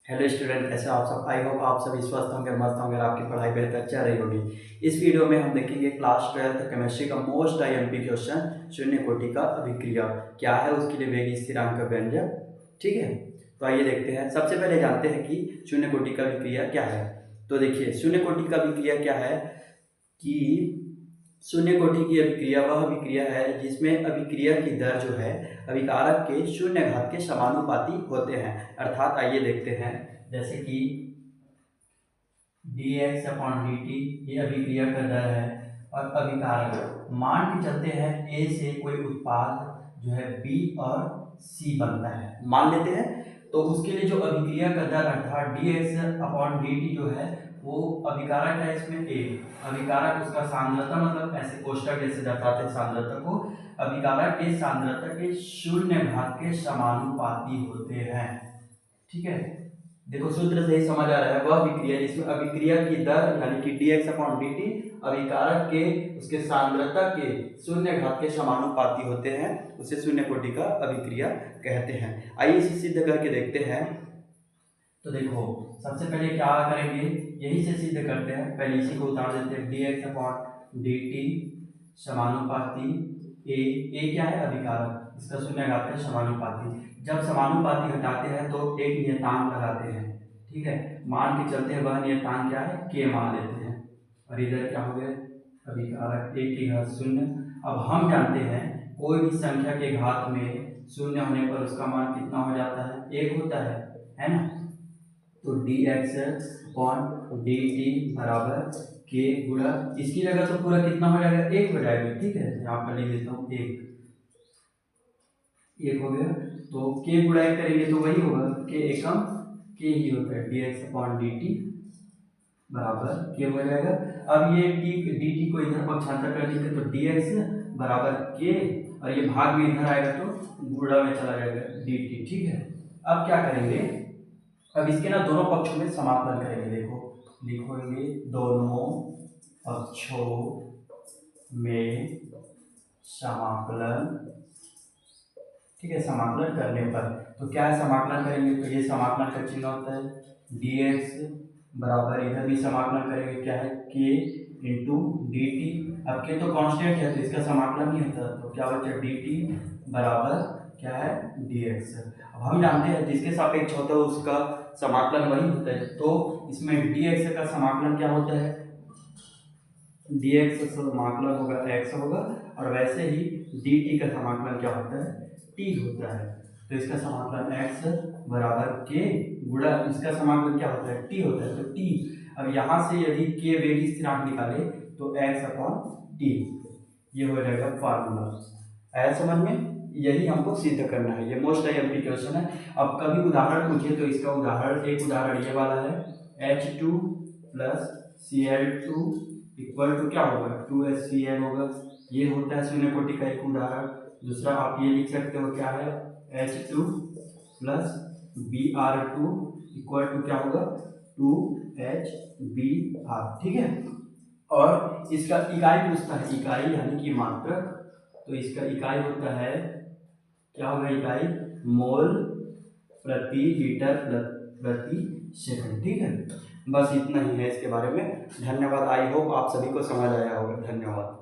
Hello student, कैसे हो आप सब। आई होप आप सभी स्वस्थ होंगे, मस्त होंगे और आपकी पढ़ाई बेहतर चल रही होगी। इस वीडियो में हम देखेंगे क्लास 12th केमिस्ट्री का मोस्ट आईएमपी क्वेश्चन, शून्य कोटि का अभिक्रिया क्या है, उसके लिए वेग स्थिरांक का व्यंजक। ठीक है, तो आइए देखते हैं। सबसे पहले जानते हैं कि शून्य कोटि का अभिक्रिया क्या है। तो देखिए, शून्य कोटि का अभिक्रिया क्या है कि शून्य कोटि की अभिक्रिया वह अभिक्रिया है जिसमें अभिक्रिया की दर जो है अभिकारक के शून्य घात के समानुपाती होते हैं। अर्थात आइए देखते हैं, जैसे कि dx/dt ये अभिक्रिया का दर है और अभिकारक मान के चलते हैं A से कोई उत्पाद जो है B और C बनता है, मान लेते हैं। तो उसके लिए जो अभिक्रिया का दर अर्थात dx/dt जो है वो अभिकारक है इसमें A। अभिकारक उसका सांद्रता, मतलब ऐसे कोष्ठक जैसे दर्शाते हैं सांद्रता को, अभिकारक के सांद्रता के शून्य घात के समानुपाती होते हैं। ठीक है, देखो सूत्र से ही समझ आ रहा है, वह अभिक्रिया जिसमें अभिक्रिया की दर यानी कि dx/dt अभिकारक के उसके सांद्रता के शून्य घात के समानुपाती होते हैं, उसे शून्य कोटि का अभिक्रिया कहते हैं। आइए इसे सिद्ध करके देखते हैं। तो देखो, सबसे पहले क्या करेंगे, यही से सिद्ध करते हैं। पहले इसी को उतार देते हैं, dx/dt समानुपाती a क्या है, अभिकारक, इसका शून्य घात के समानुपाती। जब समानुपाती हटाते हैं तो एक नियतांक लगाते हैं। ठीक है, मान के चलते हैं वह नियतांक क्या है, k मान लेते हैं। और इधर क्या हो गया, अभिकारक a की घात शून्य। अब हम जानते हैं कोई भी संख्या के घात में शून्य होने पर उसका मान कितना हो जाता है, 1 होता है ना। तो dx/dt बराबर k गुणा, इसकी जगह तो पूरा कितना हो जाएगा, 1 हो जाएगा। ठीक है, यहाँ पर लिख देता हूँ 1 हो गया। तो k गुणा 1 करेंगे तो वही होगा, k एकम k ही होता है, dx/dt बराबर k हो जाएगा। अब ये dt को इधर पक्षांतर कर देंगे तो dx बराबर k, और ये भाग में इधर आएगा तो गुणा में चला जाएगा dt। ठीक है, अब क्या करेंगे, अब इसके ना दोनों पक्षों में समाकलन करेंगे। देखो लिखोगे, दोनों पक्षों में समाकलन। ठीक है, समाकलन करने पर तो क्या है, समाकलन करेंगे तो ये समाकलन का चिन्ह होता है dx बराबर, इधर भी समाकलन करेंगे क्या है, k इंटू dt। अब k तो कांस्टेंट है तो इसका समाकलन नहीं होता, तो क्या बचा, dt बराबर क्या है, dx। अब हम जानते हैं जिसके सापेक्ष होता है उसका समाकलन वही होता है, तो इसमें dx का समाकलन क्या होता है, dx का समाकलन होगा x होगा, और वैसे ही dt का समाकलन क्या होता है, t होता है। तो इसका समाकलन x बराबर k गुणा इसका समाकलन क्या होता है, t होता है, तो t। अब यहाँ से यदि k वेग स्थिरांक निकाले तो x/t, ये हो जाएगा फार्मूला। आया समझ में, यही हमको सिद्ध करना है, ये मोस्ट आईएमपी क्वेश्चन है। अब कभी उदाहरण पूछे तो इसका उदाहरण, एक उदाहरण ये वाला है, H2 + Cl2 इक्वल टू क्या होगा, 2HCl होगा। ये होता है शून्य कोटि का एक उदाहरण। दूसरा आप ये लिख सकते हो, क्या है, H2 + Br2 इक्वल टू क्या होगा, 2HBr। ठीक है, और इसका इकाई पूछता है, इकाई यानी कि मात्रक। तो इसका इकाई होता है, क्या होगा इकाई, मोल प्रति लीटर प्रति सेकंड। ठीक है, बस इतना ही है इसके बारे में। धन्यवाद, आई होप आप सभी को समझ आया होगा। धन्यवाद।